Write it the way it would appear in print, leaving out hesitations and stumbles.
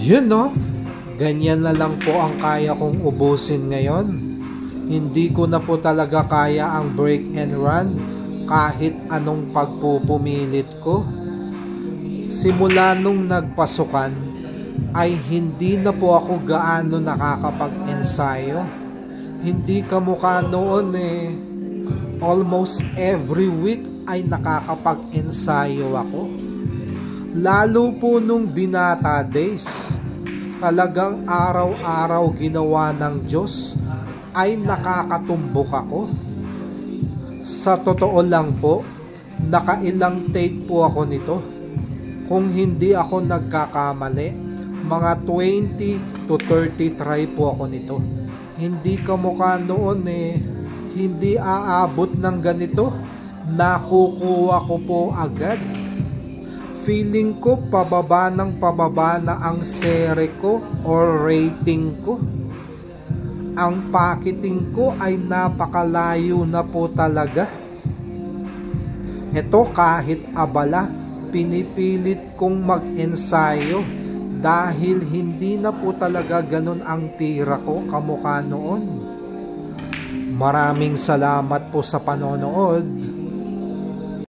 Yun no, ganyan na lang po ang kaya kong ubusin ngayon. Hindi ko na po talaga kaya ang break and run kahit anong pagpupumilit ko. Simula nung nagpasukan ay hindi na po ako gaano nakakapag-ensayo. Hindi kamukha noon almost every week ay nakakapag-ensayo ako. Lalo po nung binata days, talagang araw-araw ginawa ng Diyos ay nakakatumbok ako. Sa totoo lang po, nakailang take po ako nito. Kung hindi ako nagkakamali, mga 20 to 30 try po ako nito. Hindi kamukha noon hindi aabot ng ganito, nakukuha ko po agad. Feeling ko pababa na ang sere ko or rating ko. Ang packaging ko ay napakalayo na po talaga. Ito kahit abala, pinipilit kong mag-ensayo dahil hindi na po talaga ganun ang tira ko kamukha noon. Maraming salamat po sa panonood.